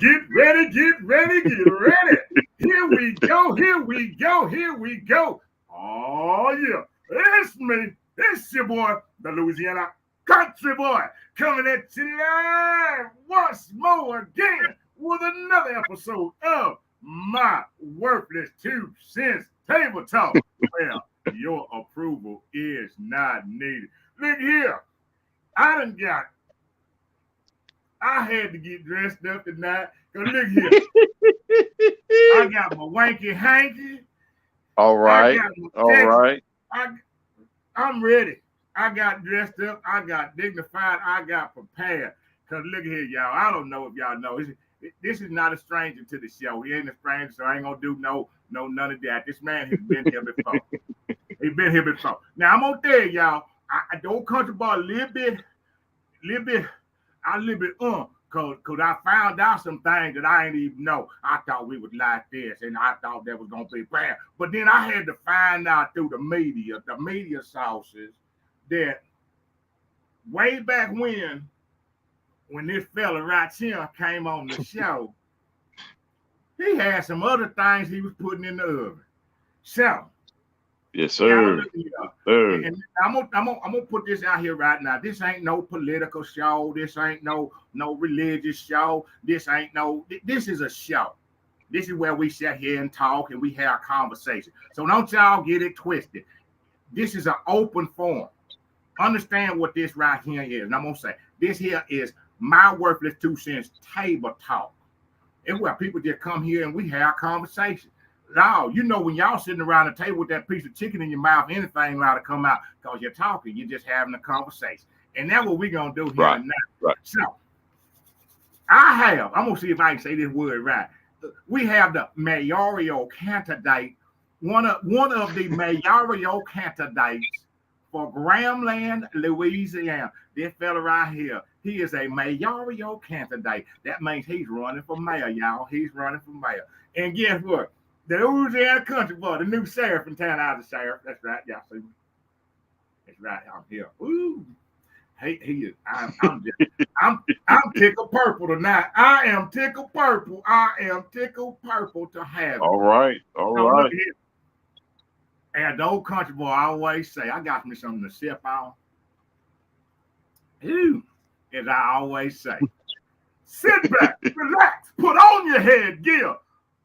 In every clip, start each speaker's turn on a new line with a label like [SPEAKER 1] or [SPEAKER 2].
[SPEAKER 1] Get ready, get ready, get ready. Here we go, here we go, here we go. Oh, yeah. It's me. It's your boy, the Louisiana Country Boy, coming at you live once more again with another episode of my worthless 2 cents table talk. Well, your approval is not needed. Look here. I done got I had to get dressed up tonight. Cause look here, I got my wanky hanky.
[SPEAKER 2] All
[SPEAKER 1] I
[SPEAKER 2] right.
[SPEAKER 1] got my
[SPEAKER 2] All
[SPEAKER 1] Texas.
[SPEAKER 2] right.
[SPEAKER 1] I, I'm ready. I got dressed up. I got dignified. I got prepared. Cause look here, y'all. I don't know if y'all know. This is not a stranger to the show. He ain't a stranger, so I ain't gonna do none of that. This man has been here before. He's been here before. Now I'm gonna tell y'all, I don't country boy a little bit, cause I found out some things that I ain't even know. I thought we was like this, and I thought that was gonna be bad. But then I had to find out through the media sources, that way back when this fella right here came on the show, he had some other things he was putting in the oven. So
[SPEAKER 2] Yes,
[SPEAKER 1] y'all
[SPEAKER 2] sir.
[SPEAKER 1] look here.
[SPEAKER 2] Sir.
[SPEAKER 1] And I'm gonna put this out here right now. This ain't no political show. This ain't no religious show. This is a show. This is where we sit here and talk and we have conversation. So don't y'all get it twisted. This is an open forum. Understand what this right here is. And I'm gonna say this here is my worthless 2 cents table talk. It's where people just come here and we have conversation. Now, you know, when y'all sitting around the table with that piece of chicken in your mouth, anything allowed to come out because you're talking, you're just having a conversation. And that's what we're going to do here tonight.
[SPEAKER 2] Right.
[SPEAKER 1] So, I'm going to see if I can say this word right. We have the mayoral candidate, one of the mayoral candidates for Grambling, Louisiana. This fella right here, he is a mayoral candidate. That means he's running for mayor, y'all. He's running for mayor. And guess what? The Louisiana Country Boy, the new sheriff in town, out of the sheriff. That's right, y'all see me. That's right, I'm here. Ooh, he is. I'm tickled purple tonight. I am tickled purple. I am tickled purple to have it.
[SPEAKER 2] All right. All
[SPEAKER 1] So
[SPEAKER 2] right.
[SPEAKER 1] look here. And the old country boy always say, I got me something to sip on. Ooh, as I always say, sit back, relax, put on your headgear.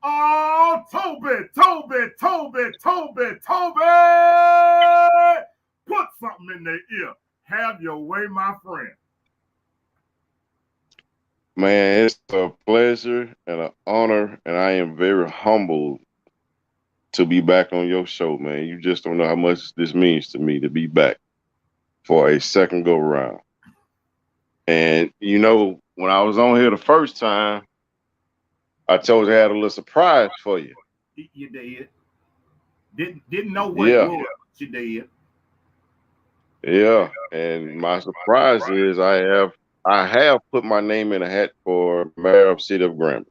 [SPEAKER 1] Oh, Toby, put something in their ear. Have your way, my friend.
[SPEAKER 2] Man, it's a pleasure and an honor, and I am very humbled to be back on your show, man. You just don't know how much this means to me to be back for a second go round. And you know, when I was on here the first time, I told you I had a little surprise for you.
[SPEAKER 1] You did. Didn't know what
[SPEAKER 2] Yeah.
[SPEAKER 1] it was. You did.
[SPEAKER 2] Yeah. And my surprise is I have put my name in a hat for mayor of city of Grambling.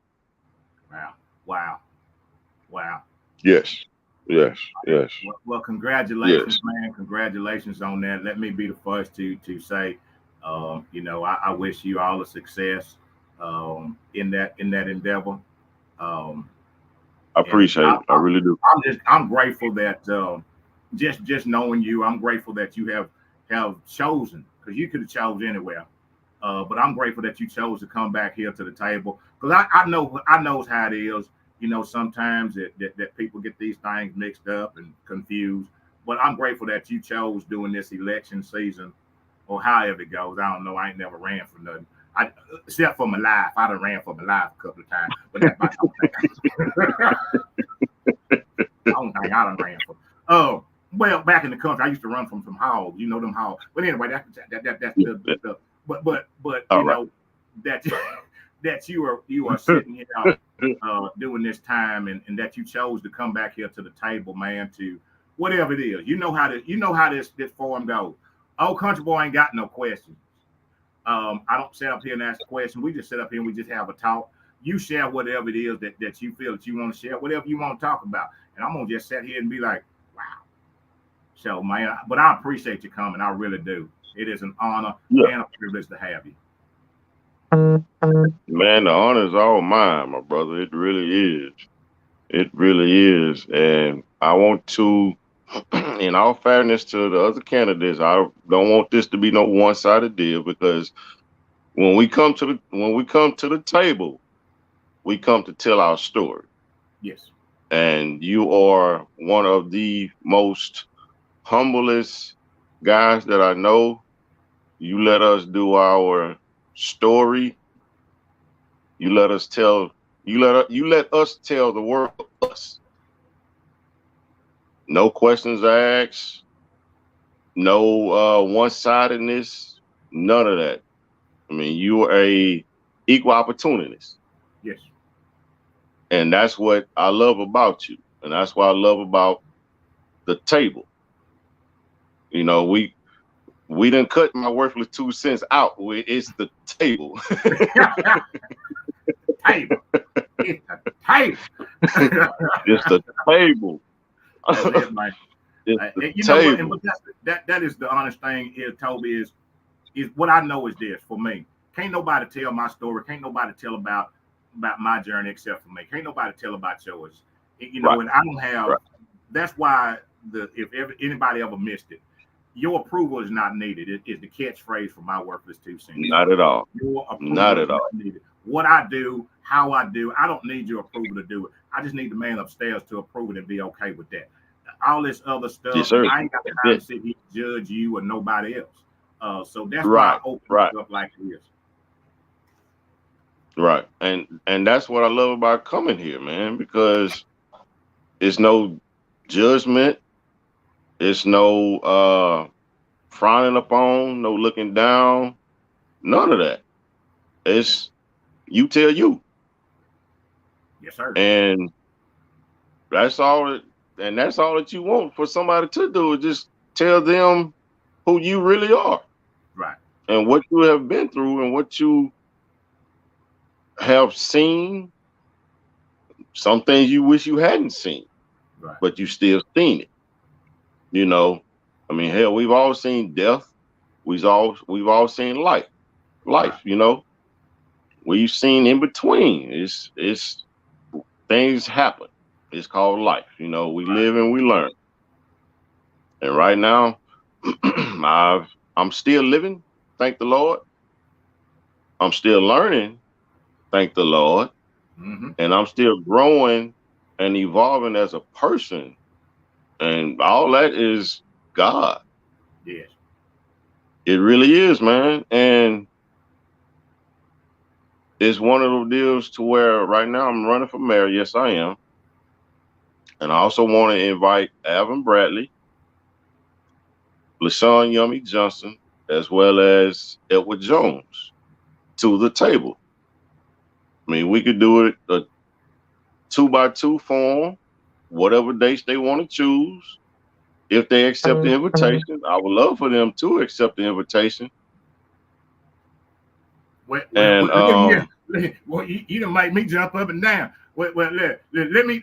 [SPEAKER 1] Wow.
[SPEAKER 2] Yes.
[SPEAKER 1] Well, congratulations, man. Congratulations on that. Let me be the first to say, I wish you all the success in that endeavor.
[SPEAKER 2] I appreciate it. I really do.
[SPEAKER 1] I'm grateful that just knowing you, I'm grateful that you have chosen, because you could have chosen anywhere. But I'm grateful that you chose to come back here to the table, because I know how it is. You know, sometimes that people get these things mixed up and confused. But I'm grateful that you chose during this election season, or however it goes. I don't know. I ain't never ran for nothing. Except for my life. I done ran for my life a couple of times, but that's my own thing. I don't think I done ran for. Well, back in the country, I used to run from some hogs. You know them hogs. But anyway, that's the but you know that you are sitting here doing this time, and that you chose to come back here to the table, man, to whatever it is. You know how this forum goes. Old country boy ain't got no questions. I don't sit up here and ask a question. We just sit up here and we just have a talk. You share whatever it is that you feel that you want to share, whatever you want to talk about. And I'm going to just sit here and be like, wow. So, man, but I appreciate you coming. I really do. It is an honor and a privilege to have you.
[SPEAKER 2] Man, the honor is all mine, my brother. It really is. It really is. And I want to, in all fairness to the other candidates, I don't want this to be no one-sided deal, because when we come to the table, we come to tell our story.
[SPEAKER 1] Yes.
[SPEAKER 2] And you are one of the most humblest guys that I know. You let us do our story. You let us tell. You let us tell the world us. No questions asked. No one-sidedness. None of that. I mean, you are a equal opportunist.
[SPEAKER 1] Yes.
[SPEAKER 2] And that's what I love about you. And that's what I love about the table. You know, we didn't cut my worthless 2 cents out. It's the table.
[SPEAKER 1] Table. It's the table.
[SPEAKER 2] It's the table.
[SPEAKER 1] That's it, man. You know what? And that is the honest thing here, Toby, is what I know is this for me. Can't nobody tell my story. Can't nobody tell about my journey except for me. Can't nobody tell about yours. You know, and I don't have. Right. That's why if anybody ever missed it, your approval is not needed. It is the catchphrase for my worthless 2 cents.
[SPEAKER 2] Not at all.
[SPEAKER 1] Your approval
[SPEAKER 2] not at all.
[SPEAKER 1] Needed. What I do, how I do, I don't need your approval to do it. I just need the man upstairs to approve it and be okay with that. All this other stuff,
[SPEAKER 2] yes, sir.
[SPEAKER 1] I ain't got time to sit here and judge you or nobody else. So that's why I open it up like this.
[SPEAKER 2] Right. And that's what I love about coming here, man, because it's no judgment. It's no frowning upon, no looking down, none of that. It's you tell you.
[SPEAKER 1] Yes, sir.
[SPEAKER 2] And that's all that you want for somebody to do, is just tell them who you really are.
[SPEAKER 1] Right.
[SPEAKER 2] And what you have been through and what you have seen. Some things you wish you hadn't seen,
[SPEAKER 1] right.
[SPEAKER 2] But you still seen it. You know, I mean, hell, we've all seen death. We've all seen life.
[SPEAKER 1] Right.
[SPEAKER 2] You know, we've seen in between. It's things happen. It's called life. You know, we live and we learn. And right now, I'm still living. Thank the Lord. I'm still learning. Thank the Lord.
[SPEAKER 1] Mm-hmm.
[SPEAKER 2] And I'm still growing and evolving as a person. And all that is God.
[SPEAKER 1] Yes.
[SPEAKER 2] It really is, man. And it's one of those deals to where right now I'm running for mayor. Yes, I am. And I also want to invite Alvin Bradley, LaShawn Yummy Johnson, as well as Edward Jones to the table. I mean, we could do it a 2x2 form, whatever dates they want to choose. If they accept the invitation, I would love for them to accept the invitation.
[SPEAKER 1] Well, you done make me jump up and down. Well, let me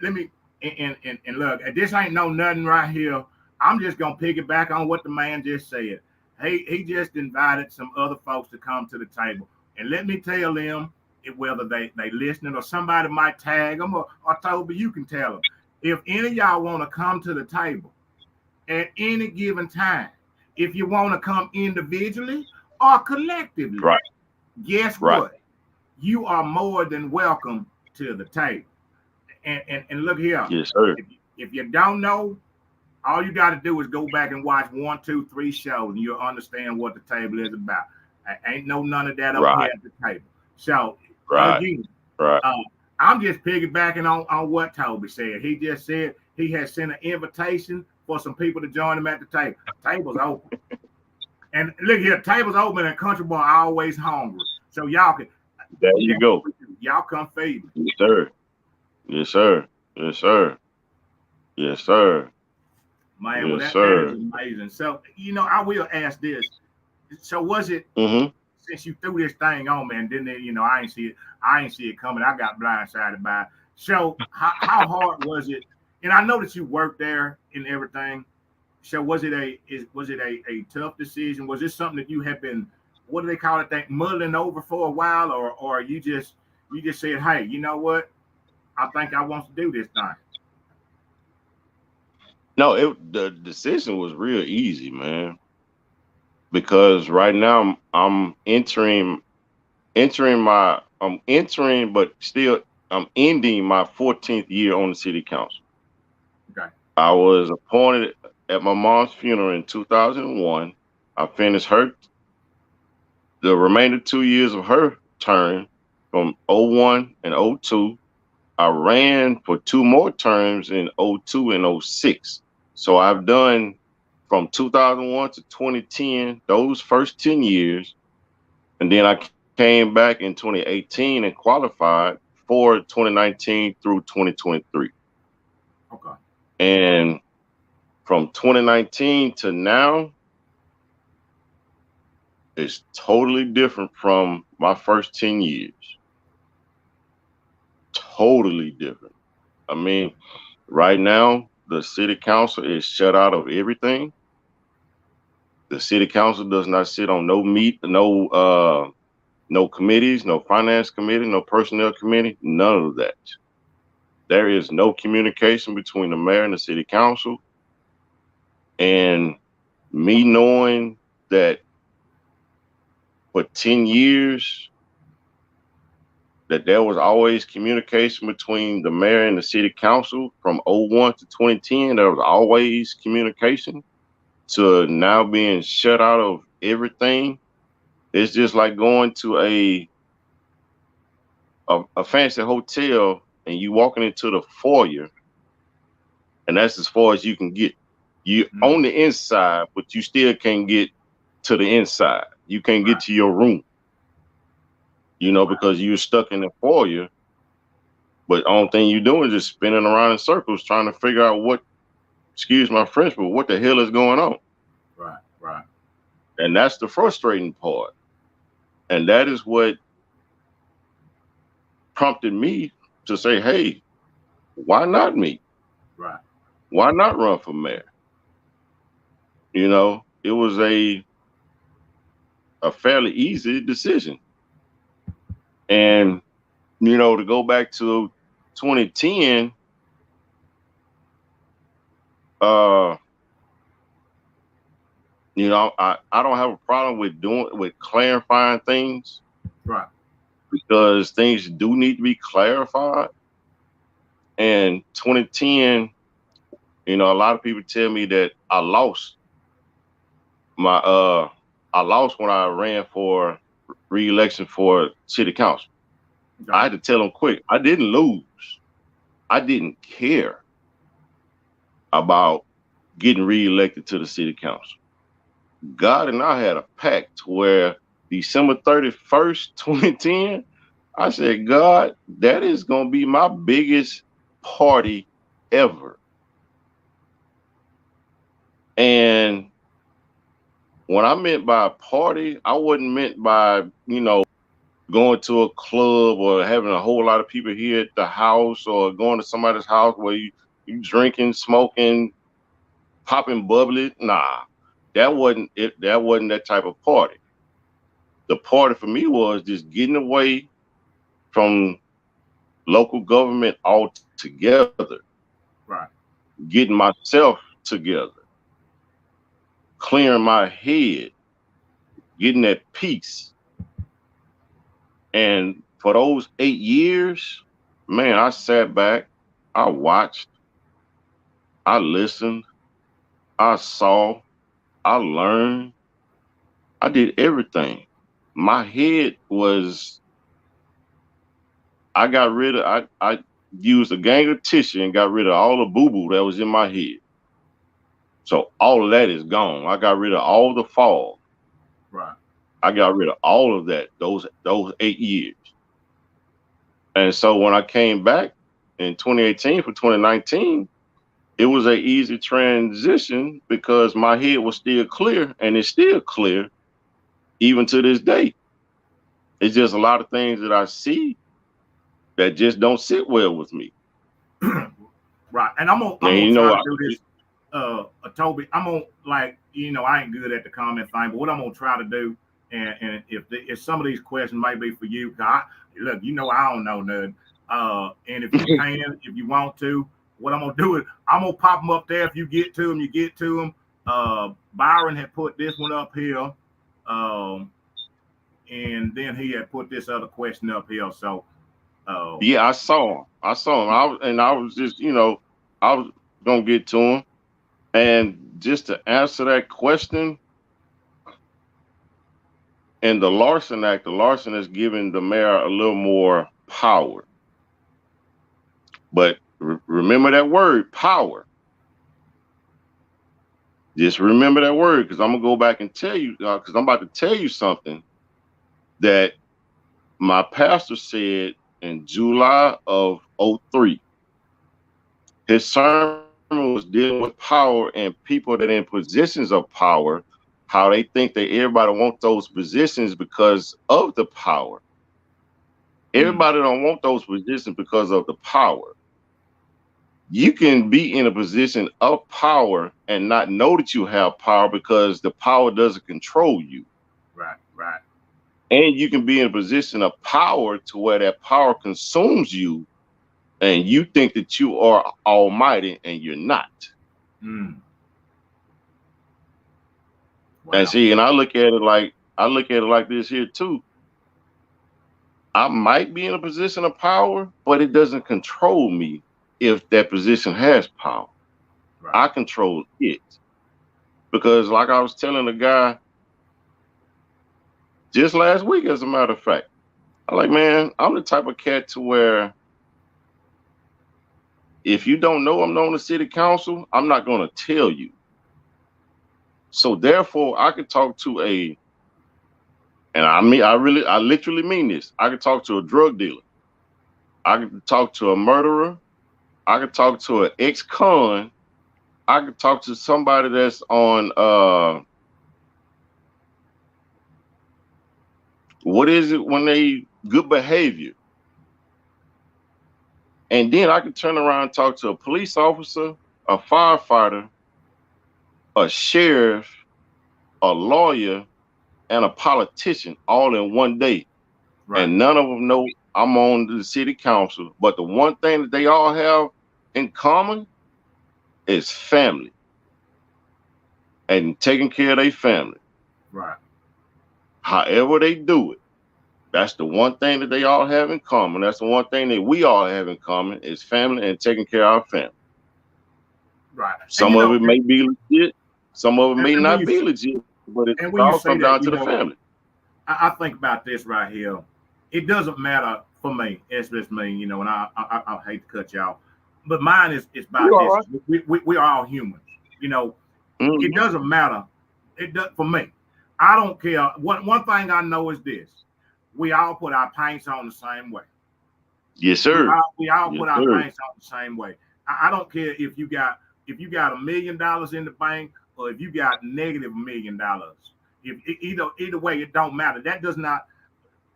[SPEAKER 1] and look, this ain't no nothing right here. I'm just gonna piggyback on what the man just said. He just invited some other folks to come to the table, and let me tell them whether they listening or somebody might tag them or Toby, you can tell them. If any of y'all want to come to the table at any given time, if you want to come individually or collectively,
[SPEAKER 2] right.
[SPEAKER 1] Guess what? You are more than welcome to the table. And look here.
[SPEAKER 2] Yes, sir.
[SPEAKER 1] If you don't know, all you got to do is go back and watch 1, 2, 3 shows, and you'll understand what the table is about. Ain't none of that up here at the table. So again, I'm just piggybacking on what Toby said. He just said he has sent an invitation for some people to join him at the table. Table's open. And look here, tables open and Country Boy always hungry. So y'all can.
[SPEAKER 2] There you go.
[SPEAKER 1] Y'all come feed me.
[SPEAKER 2] Yes, sir. Yes, sir. Yes, sir. Yes, sir.
[SPEAKER 1] Man, well, that is amazing. So, I will ask this. So was it, since you threw this thing on, man, didn't it, I ain't see it coming. I got blindsided by it. So how hard was it? And I know that you worked there and everything. So was it a tough decision? Was this something that you had been what do they call it? Think mulling over for a while, or you just said, hey, you know what? I think I want to do this thing.
[SPEAKER 2] No, the decision was real easy, man. Because right now I'm entering, but still I'm ending my 14th year on the city council.
[SPEAKER 1] Okay.
[SPEAKER 2] I was appointed at my mom's funeral in 2001. I finished the remainder 2 years of her term from 01 and 02. I ran for 2 more terms in 02 and 06. So I've done from 2001 to 2010, those first 10 years. And then I came back in 2018 and qualified for 2019 through 2023.
[SPEAKER 1] Okay.
[SPEAKER 2] And from 2019 to now, it's totally different from my first 10 years. Totally different. I mean, right now, the city council is shut out of everything. The city council does not sit on no committees, no finance committee, no personnel committee, none of that. There is no communication between the mayor and the city council. And me knowing that for 10 years, that there was always communication between the mayor and the city council from 01 to 2010, there was always communication, to now being shut out of everything. It's just like going to a fancy hotel and you walking into the foyer, and that's as far as you can get. You on the inside, but you still can't get to the inside. You can't get to your room, because you're stuck in the foyer. But the only thing you're doing is just spinning around in circles trying to figure out excuse my French, but what the hell is going on?
[SPEAKER 1] Right.
[SPEAKER 2] And that's the frustrating part. And that is what prompted me to say, hey, why not me?
[SPEAKER 1] Right.
[SPEAKER 2] Why not run for mayor? It was a fairly easy decision. And, to go back to 2010, I don't have a problem with clarifying things.
[SPEAKER 1] Right.
[SPEAKER 2] Because things do need to be clarified. And 2010, a lot of people tell me that I lost when I ran for re-election for city council. Okay. I had to tell them quick, I didn't lose. I didn't care about getting re-elected to the city council. God and I had a pact where December 31st, 2010, I said, God, that is going to be my biggest party ever. And when I meant by party, I wasn't meant by, going to a club or having a whole lot of people here at the house, or going to somebody's house where you drinking, smoking, popping bubbly. Nah, that wasn't it. That wasn't that type of party. The party for me was just getting away from local government altogether.
[SPEAKER 1] Right.
[SPEAKER 2] Getting myself together. Clearing my head. Getting at peace. And for those 8 years, man, I sat back, I watched, I listened, I saw, I learned, I did everything. My head was, I used a gang of tissue and got rid of all the boo-boo that was in my head. So all of that is gone. I got rid of all the fog.
[SPEAKER 1] Right.
[SPEAKER 2] I got rid of all of that, those 8 years. And so when I came back in 2018 for 2019, it was an easy transition because my head was still clear, and it's still clear even to this day. It's just a lot of things that I see that just don't sit well with me.
[SPEAKER 1] Right. And I'm gonna try to do this, Toby. I'm gonna I ain't good at the comment thing, but what I'm gonna try to do, And if some of these questions might be for you, look, I don't know nothing. And if you can, if you want to, what I'm gonna do is I'm gonna pop them up there. If you get to them, you get to them. Byron had put this one up here, and then he had put this other question up here. So,
[SPEAKER 2] yeah, I saw him. I was just, I was gonna get to him, and just to answer that question. In the Larson Act, the Larson is giving the mayor a little more power. But remember that word, power. Just remember that word, because I'm going to go back and tell you, because I'm about to tell you something that my pastor said in July of 2003. His sermon was dealing with power and people that are in positions of power, how they think that everybody wants those positions because of the power. Everybody don't want those positions because of the power. You can be in a position of power and not know that you have power because the power doesn't control you.
[SPEAKER 1] Right.
[SPEAKER 2] And you can be in a position of power to where that power consumes you and you think that you are almighty and you're not.
[SPEAKER 1] Wow.
[SPEAKER 2] And see, and I look at it like this here too. I might be in a position of power, but it doesn't control me if that position has power. Right. I control it. Because like I was telling a guy just last week, as a matter of fact, I'm like, man, I'm the type of cat to where if you don't know I'm on the city council, I'm not going to tell you. So therefore, I could talk to and I literally mean this. I could talk to a drug dealer. I could talk to a murderer. I could talk to an ex-con. I could talk to somebody that's on what is it when they good behavior? And then I could turn around and talk to a police officer, a firefighter, a sheriff, a lawyer, and a politician all in one day. Right. And none of them know I'm on the city council. But the one thing that they all have in common is family and taking care of their family.
[SPEAKER 1] Right.
[SPEAKER 2] However they do it. That's the one thing that they all have in common. That's the one thing that we all have in common is family and taking care of our family.
[SPEAKER 1] Right.
[SPEAKER 2] Some of it may be legit. Some of it may not be legit, but it all comes down to the family.
[SPEAKER 1] I think about this right here. It doesn't matter for me. It's just me, and I hate to cut you off. But mine is about this. Right. We are all humans. It doesn't matter. It does for me. I don't care. One thing I know is this. We all put our paints on the same way.
[SPEAKER 2] Yes, sir.
[SPEAKER 1] We all put our paints on the same way. I don't care if you got $1 million in the bank or if you got negative $1 million. Either way, it don't matter. That does not.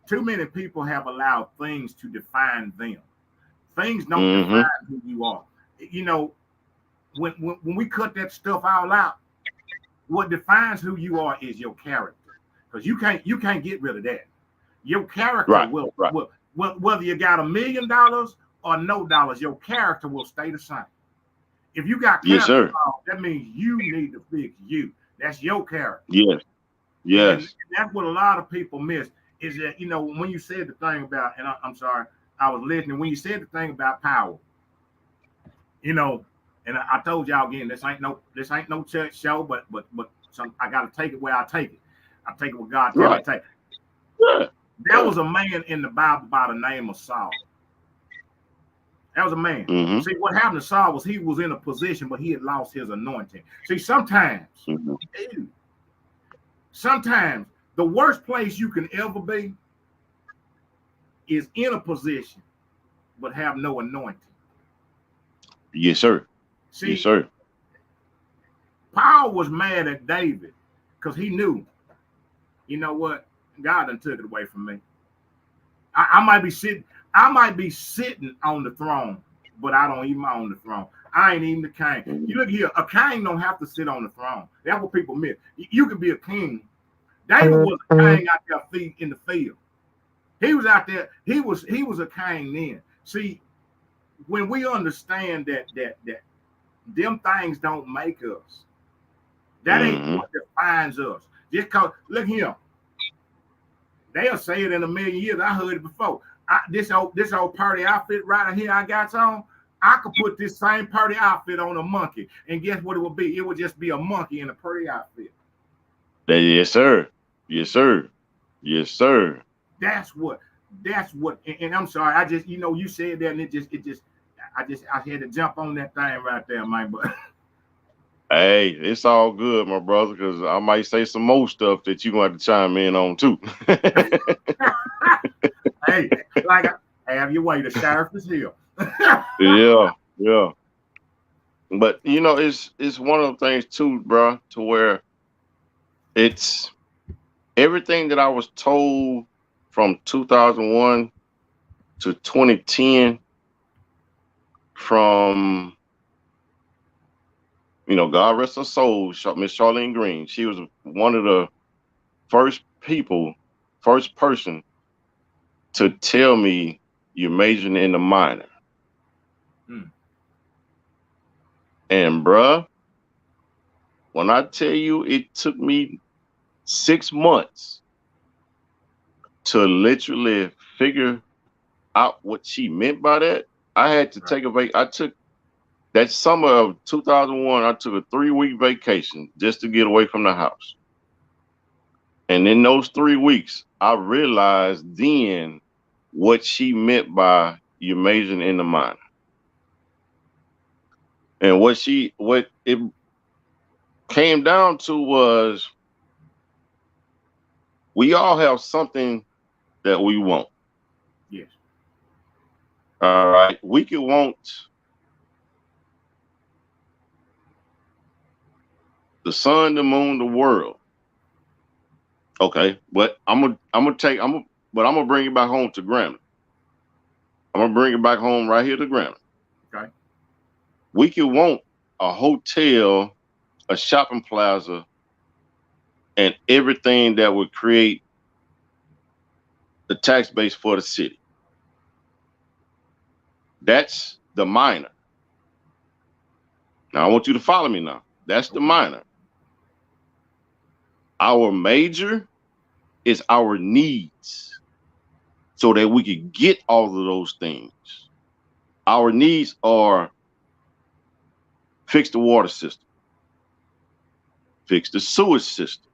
[SPEAKER 1] Too many people have allowed things to define them. Things don't define who you are. When we cut that stuff all out, what defines who you are is your character. Because you can't get rid of that. Your character will whether you got $1 million or no dollars, your character will stay the same. If you got character, that means you need to fix you. That's your character.
[SPEAKER 2] Yes.
[SPEAKER 1] And that's what a lot of people miss is that, when you said the thing about, and I'm sorry, I was listening, when you said the thing about power, and I told y'all again, this ain't no church show, but I got to take it where I take it. I take it where God tells me to take it.
[SPEAKER 2] Yeah.
[SPEAKER 1] There was a man in the Bible by the name of Saul. That was a man. Mm-hmm. See, what happened to Saul was he was in a position, but he had lost his anointing. See, sometimes the worst place you can ever be is in a position, but have no anointing.
[SPEAKER 2] Yes, sir.
[SPEAKER 1] See,
[SPEAKER 2] yes, sir.
[SPEAKER 1] Paul was mad at David because he knew, what? God done took it away from me. I might be sitting on the throne, but I don't even own the throne. I ain't even the king. You look here, a king don't have to sit on the throne. That's what people miss. You can be a king, David was a king out there feeding in the field. He was out there. He was a king then. See, when we understand that them things don't make us, that ain't what defines us. Just cause look here, they'll say it in a million years. I heard it before. This old party outfit right here I got on. I could put this same party outfit on a monkey, and guess what it would be? It would just be a monkey in a party outfit.
[SPEAKER 2] Yes, sir. Yes, sir. Yes, sir.
[SPEAKER 1] That's what. And I'm sorry. I just, you said that, and I had to jump on that thing right there, man. But
[SPEAKER 2] hey, it's all good, my brother, because I might say some more stuff that you're going to have to chime in on too.
[SPEAKER 1] Hey, like have your way. The sheriff is here.
[SPEAKER 2] Yeah. But it's one of the things too, bro, to where it's everything that I was told from 2001 to 2010 from, God rest her soul, Miss Charlene Green. She was one of the first person to tell me you're majoring in the minor. And bruh, when I tell you it took me 6 months to literally figure out what she meant by that, I had to take a break. I took that summer of 2001, I took a 3-week vacation just to get away from the house. And in those 3 weeks, I realized then what she meant by you're majoring in the minor. And what it came down to was we all have something that we want.
[SPEAKER 1] Yes.
[SPEAKER 2] All right. We could want the sun, the moon, the world. Okay, but I'm gonna bring it back home to Grambling. I'm gonna bring it back home right here to Grambling.
[SPEAKER 1] Okay.
[SPEAKER 2] We could want a hotel, a shopping plaza, and everything that would create the tax base for the city. That's the minor. Now I want you to follow me now. That's the minor. Our major is our needs so that we can get all of those things. Our needs are fix the water system, fix the sewage system.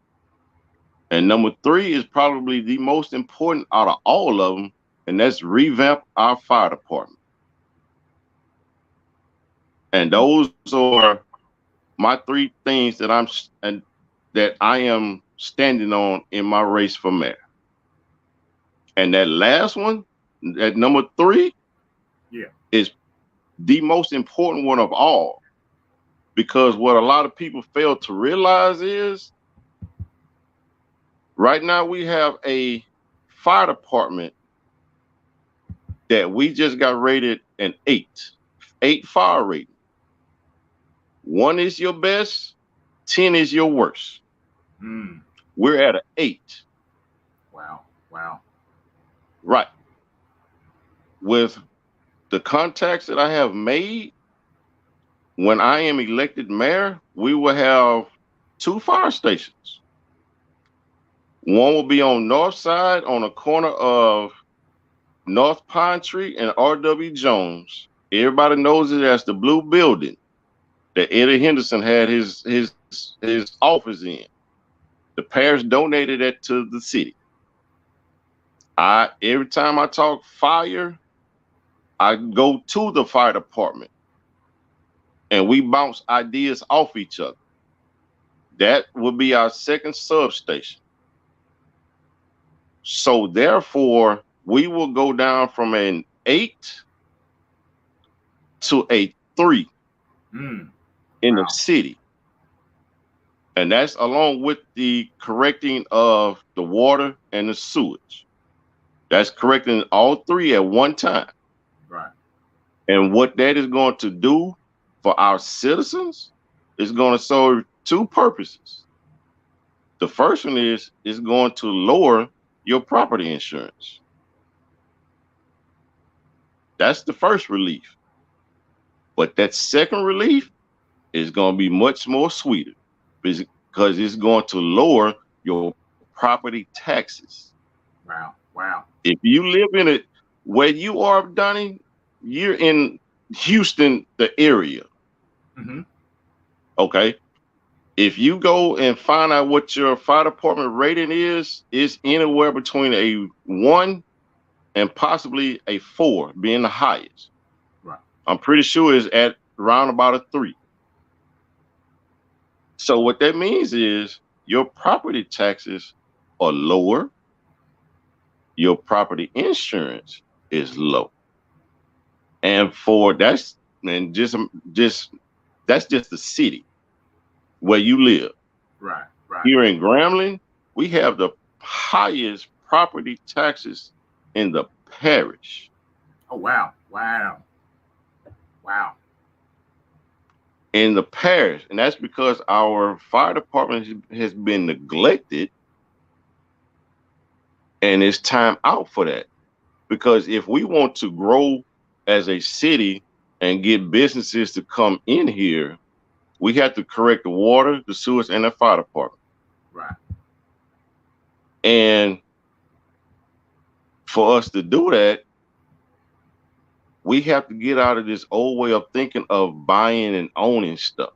[SPEAKER 2] And number 3 is probably the most important out of all of them, and that's revamp our fire department. And those are my 3 things that I am standing on in my race for mayor. And that last one, that number 3, is the most important one of all. Because what a lot of people fail to realize is right now we have a fire department that we just got rated an 8 fire rating. 1 is your best, 10 is your worst. We're at an 8.
[SPEAKER 1] Wow.
[SPEAKER 2] Right. With the contacts that I have made, when I am elected mayor, we will have 2 fire stations. One will be on north side on the corner of North Pine Tree and R.W. Jones. Everybody knows it as the blue building that Eddie Henderson had his office in. The parish donated that to the city. Every time I talk fire, I go to the fire department and we bounce ideas off each other. That would be our second substation. So therefore, we will go down from an 8 to a 3 in the city. And that's along with the correcting of the water and the sewage. That's correcting all 3 at one time.
[SPEAKER 1] Right.
[SPEAKER 2] And what that is going to do for our citizens is going to serve 2 purposes. The first one is going to lower your property insurance. That's the first relief. But that second relief is going to be much more sweeter because it's going to lower your property taxes.
[SPEAKER 1] Wow. Wow.
[SPEAKER 2] If you live in it where you are, Donnie, you're in Houston, the area.
[SPEAKER 1] Mm-hmm.
[SPEAKER 2] Okay. If you go and find out what your fire department rating is, it's anywhere between a 1 and possibly a 4 being the highest.
[SPEAKER 1] Right.
[SPEAKER 2] I'm pretty sure it's at around about a 3. So what that means is your property taxes are lower. Your property insurance is low. And for that's just the city where you live.
[SPEAKER 1] Right. Right.
[SPEAKER 2] Here in Grambling, we have the highest property taxes in the parish.
[SPEAKER 1] Oh, wow. Wow. Wow.
[SPEAKER 2] In the parish. And that's because our fire department has been neglected. And it's time out for that. Because if we want to grow as a city and get businesses to come in here, we have to correct the water, the sewers, and the fire department.
[SPEAKER 1] Right.
[SPEAKER 2] And for us to do that, we have to get out of this old way of thinking of buying and owning stuff.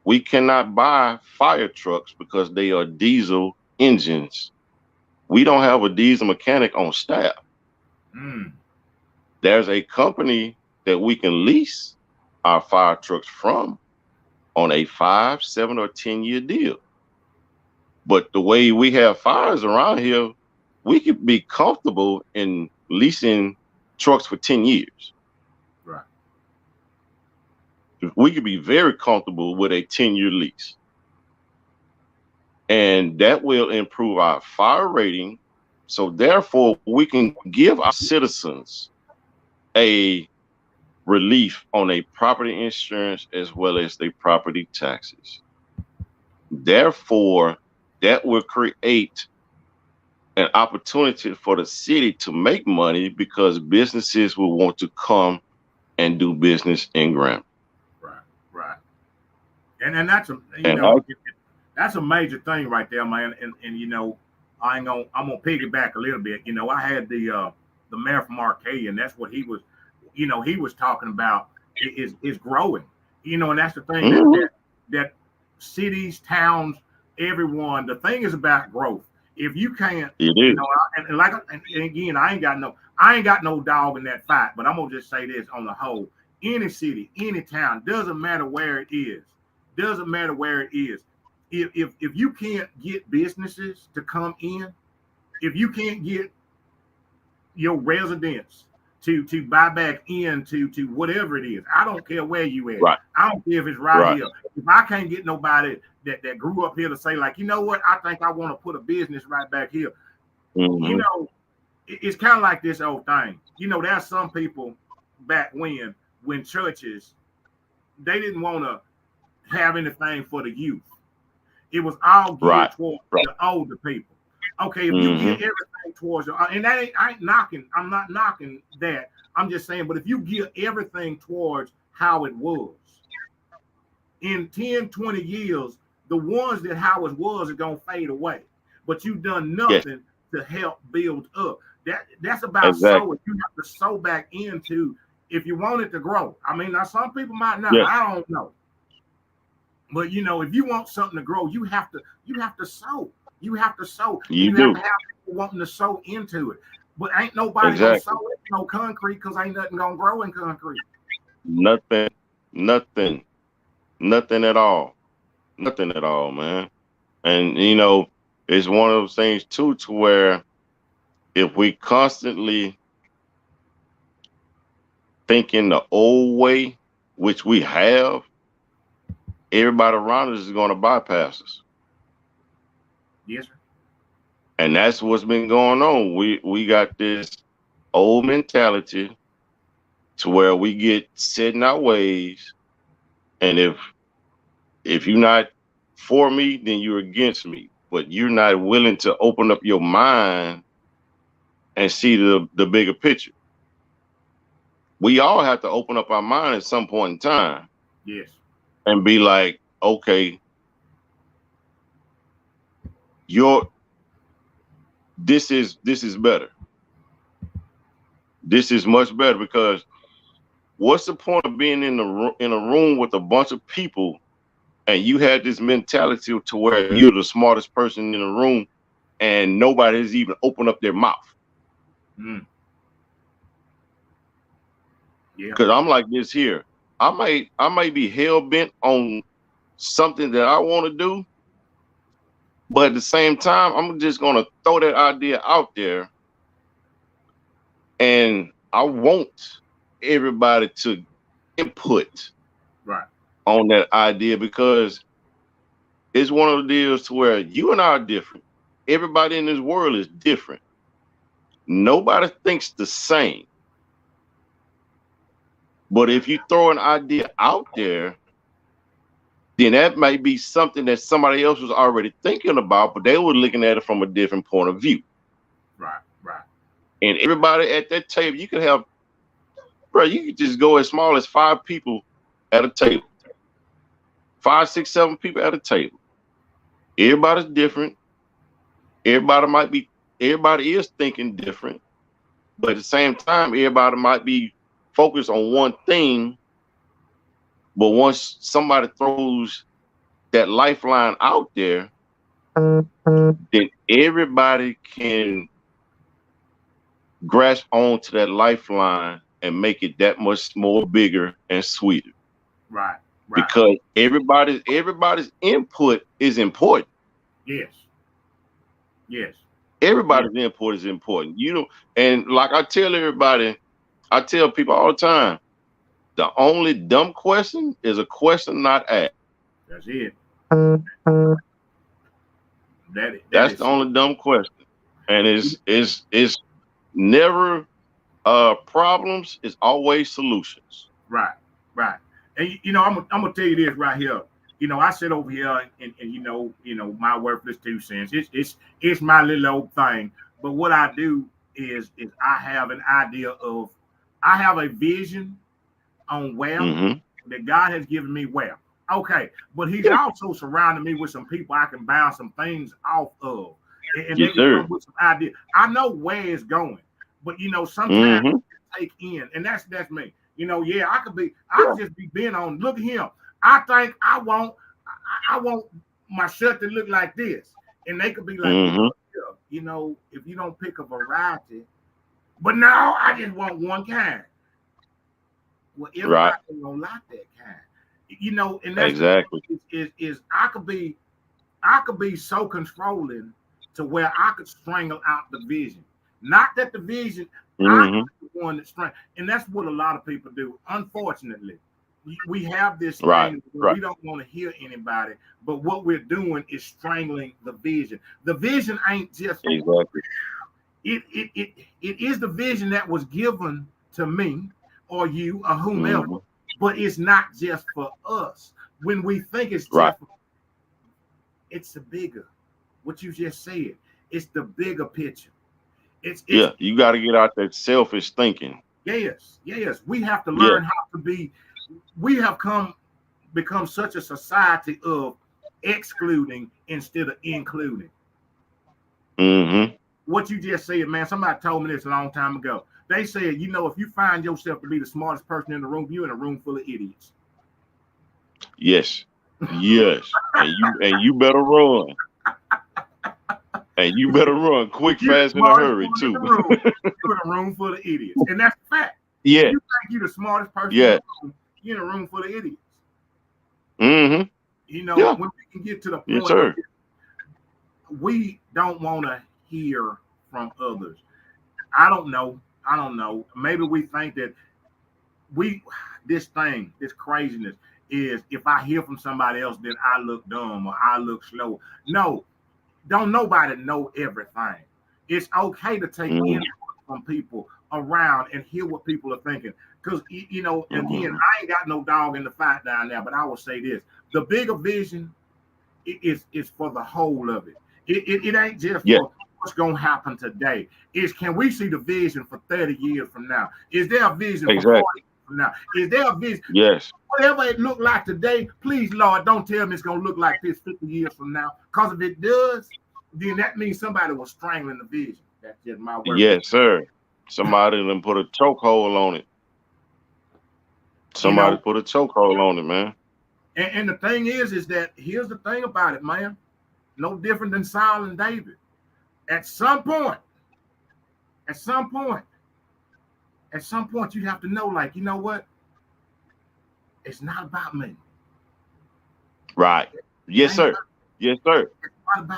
[SPEAKER 2] We cannot buy fire trucks because they are diesel engines. We don't have a diesel mechanic on staff.
[SPEAKER 1] Mm.
[SPEAKER 2] There's a company that we can lease our fire trucks from on a 5, 7, or 10-year deal. But the way we have fires around here, we could be comfortable in leasing trucks for 10 years.
[SPEAKER 1] Right.
[SPEAKER 2] We could be very comfortable with a 10-year lease. And that will improve our fire rating. So therefore, we can give our citizens a relief on a property insurance as well as their property taxes. Therefore, that will create an opportunity for the city to make money because businesses will want to come and do business in Grambling.
[SPEAKER 1] Right. Right. And that's that's a major thing right there, man. And I'm gonna piggyback a little bit. I had the mayor from Arcadia, and that's what he was, he was talking about is growing. And that's the thing that cities, towns, everyone. The thing is about growth. If you can't, and again, I ain't got no dog in that fight. But I'm gonna just say this on the whole: any city, any town, doesn't matter where it is. Doesn't matter where it is. If you can't get businesses to come in, if you can't get your residents to buy back into to whatever it is, I don't care where you at.
[SPEAKER 2] Right.
[SPEAKER 1] I don't care if it's right here. If I can't get nobody that grew up here to say, like, you know what, I think I want to put a business right back here.
[SPEAKER 2] Mm-hmm.
[SPEAKER 1] It's kind of like this old thing. There's some people back when churches, they didn't want to have anything for the youth. It was all geared towards the older people. Okay, if you get everything towards and I ain't knocking, I'm not knocking that. I'm just saying, but if you get everything towards how it was, in 10, 20 years, the ones that how it was are gonna fade away. But you've done nothing to help build up. That's about sowing. You have to sow back into if you want it to grow. I mean, now some people might not. I don't know. But if you want something to grow, you have to sow. You have to sow. You have to have people wanting to sow into it. But ain't nobody gonna sow it no concrete because ain't nothing gonna grow in concrete.
[SPEAKER 2] Nothing at all. Nothing at all, man. And it's one of those things too, to where if we constantly think in the old way, which we have, everybody around us is going to bypass us.
[SPEAKER 1] Yes, sir.
[SPEAKER 2] And that's what's been going on. We got this old mentality to where we get set in our ways, and if you're not for me, then you're against me. but you're not willing to open up your mind and see the bigger picture. We all have to open up our mind at some point in time.
[SPEAKER 1] Yes.
[SPEAKER 2] And be like, okay, this is better. This is much better, because what's the point of being in a room with a bunch of people and you had this mentality to where you're the smartest person in the room and nobody's even opened up their mouth?
[SPEAKER 1] Mm. Yeah.
[SPEAKER 2] Because I'm like this here. I might be hell bent on something that I want to do, but at the same time, I'm just gonna throw that idea out there, and I want everybody to input on that idea, because it's one of the deals to where you and I are different. Everybody in this world is different. Nobody thinks the same. But if you throw an idea out there, then that might be something that somebody else was already thinking about, but they were looking at it from a different point of view.
[SPEAKER 1] Right.
[SPEAKER 2] And everybody at that table, you could have, bro, you could just go as small as 5 people at a table. 5, 6, 7 people at a table. Everybody's different. Everybody is thinking different, but at the same time, everybody might be focused on one thing. But once somebody throws that lifeline out there, then everybody can grasp onto that lifeline and make it that much more bigger and sweeter.
[SPEAKER 1] Right.
[SPEAKER 2] Because everybody's input is important.
[SPEAKER 1] Yes.
[SPEAKER 2] Everybody's input is important. And like I tell people all the time, the only dumb question is a question not asked.
[SPEAKER 1] That's it.
[SPEAKER 2] That's the only dumb question. And it's never problems, it's always solutions.
[SPEAKER 1] Right. And I'm gonna tell you this right here. I sit over here and my worthless 2 cents. It's my little old thing. But what I do is I have an idea of, I have a vision on where that God has given me where. Okay, but He's also surrounded me with some people I can bounce some things off of, and they can come with some ideas. I know where it's going, but sometimes take in, and that's me. I could just be being on. Look at him. I think I want my shirt to look like this, and they could be like, if you don't pick a variety, but now I just want one kind. Well, everybody don't like that kind, and that's
[SPEAKER 2] exactly
[SPEAKER 1] is I could be so controlling to where I could strangle out the vision. Not that the vision, I'm the one that strangle, and that's what a lot of people do. Unfortunately, we have this thing where we don't want to hear anybody, but what we're doing is strangling the vision. The vision ain't just it is the vision that was given to me or you or whomever, but it's not just for us. When we think it's just it's the bigger, what you just said, it's the bigger picture. It's
[SPEAKER 2] you got to get out that selfish thinking.
[SPEAKER 1] Yes, we have to learn how to be. We have become such a society of excluding instead of including. What you just said, man, somebody told me this a long time ago. They said, if you find yourself to be the smartest person in the room, you're in a room full of idiots.
[SPEAKER 2] Yes. And you better run. And you better run quick, fast, in a hurry, too.
[SPEAKER 1] You're in a room full of idiots. And that's a fact.
[SPEAKER 2] Yeah.
[SPEAKER 1] If you think you're the smartest person in the room, you're in a room full of idiots. When we can get to the point where we don't want to hear from others. I don't know. Maybe we think that this craziness is, if I hear from somebody else, then I look dumb or I look slow. No, don't nobody know everything. It's okay to take input from people around and hear what people are thinking. Because, again, I ain't got no dog in the fight down there, but I will say this. The bigger vision is for the whole of it. It ain't just
[SPEAKER 2] Yeah.
[SPEAKER 1] for what's gonna happen today. Is can we see the vision for 30 years from now? Is there a vision for 40 years from now? Is there a vision?
[SPEAKER 2] Yes.
[SPEAKER 1] Whatever it look like today, please, Lord, don't tell me it's gonna look like this 50 years from now. Because if it does, then that means somebody was strangling the vision. That's just my word.
[SPEAKER 2] Yes, sir. Somebody done put a chokehold on it. Somebody put a chokehold on it, man.
[SPEAKER 1] And the thing is that here's the thing about it, man. No different than Saul and David. At some point, you have to know, like, you know what? It's not about me.
[SPEAKER 2] Right. Yes, sir. Yes, sir.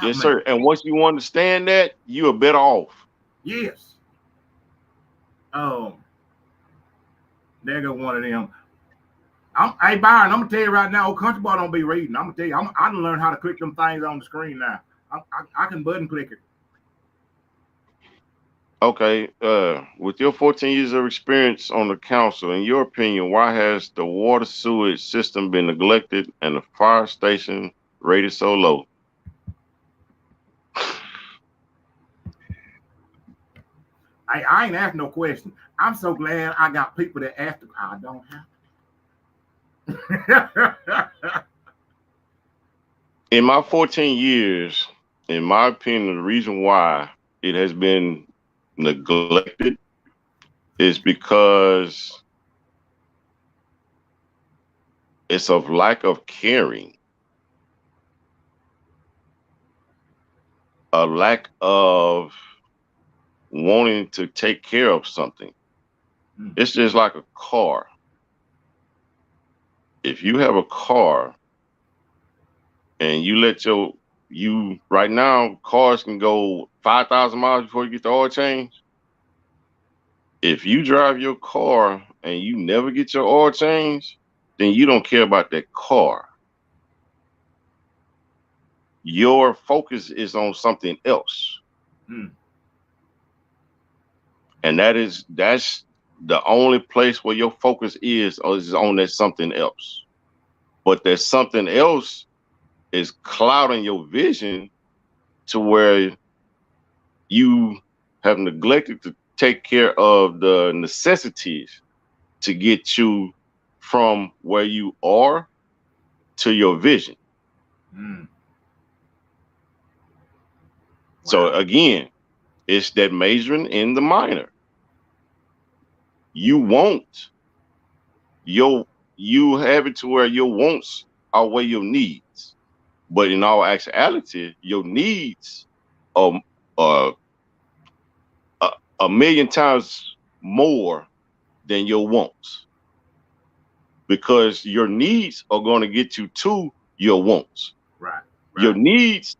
[SPEAKER 2] Yes, sir. And once you understand that, you are better off.
[SPEAKER 1] Yes. Oh, there go one of them. Hey, Byron, I'm gonna tell you right now, old country boy don't be reading. I'm gonna tell you, I done learned how to click them things on the screen now. I can button click it.
[SPEAKER 2] Okay, with your 14 years of experience on the council, in your opinion, why has the water sewage system been neglected and the fire station rated so low?
[SPEAKER 1] I ain't asking no question. I'm so glad I got people that ask. I don't have.
[SPEAKER 2] In my 14 years, in my opinion, the reason why it has been neglected is because it's of lack of caring, a lack of wanting to take care of something. It's just like a car. If you have a car and you right now, cars can go 5,000 miles before you get the oil change. If you drive your car and you never get your oil change, then you don't care about that car. Your focus is on something else. And that's the only place where your focus is on that something else. But that something else is clouding your vision to where you have neglected to take care of the necessities to get you from where you are to your vision. Wow. So again, it's that majoring in the minor. You have it to where your wants outweigh your needs. But in all actuality, your needs are a million times more than your wants, because your needs are going to get you to your wants.
[SPEAKER 1] Right.
[SPEAKER 2] Your needs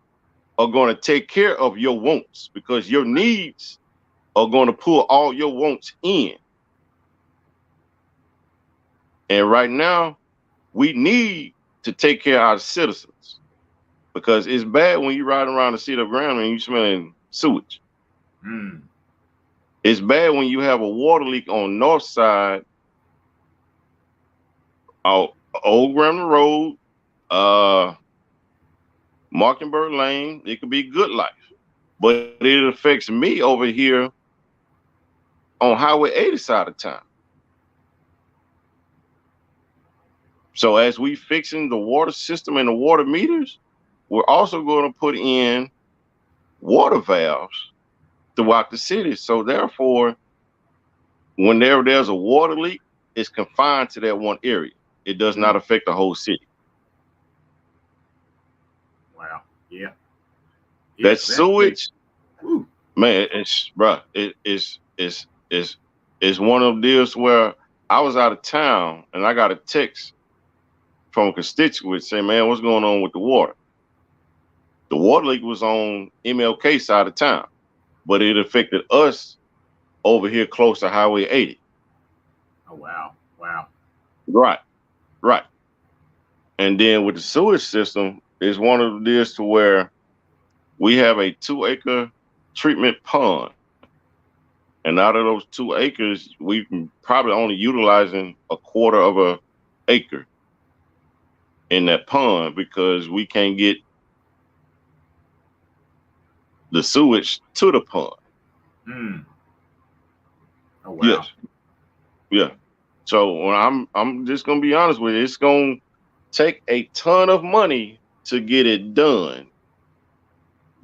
[SPEAKER 2] are going to take care of your wants, because your needs are going to pull all your wants in. And right now, we need to take care of our citizens, because it's bad when you ride around the city of ground and you smelling sewage. It's bad when you have a water leak on north side, Old Grammar Road, Mockingbird Lane. It could be Good Life, but it affects me over here on Highway 80 side of town. So as we fixing the water system and the water meters, we're also going to put in water valves throughout the city. So therefore, whenever there's a water leak, it's confined to that one area. It does not affect the whole city.
[SPEAKER 1] Wow. Yeah.
[SPEAKER 2] That sewage, man, it's one of those where I was out of town and I got a text from a constituent saying, man, what's going on with the water? The water leak was on MLK side of town, but it affected us over here close to Highway 80.
[SPEAKER 1] Oh, wow. Wow.
[SPEAKER 2] Right. And then with the sewage system, it's one of this to where we have a 2-acre treatment pond. And out of those 2 acres, we can probably only utilizing a quarter of an acre in that pond, because we can't get the sewage to the pond.
[SPEAKER 1] Mm. Oh wow.
[SPEAKER 2] Yes. Yeah. So when I'm just gonna be honest with you, it's gonna take a ton of money to get it done.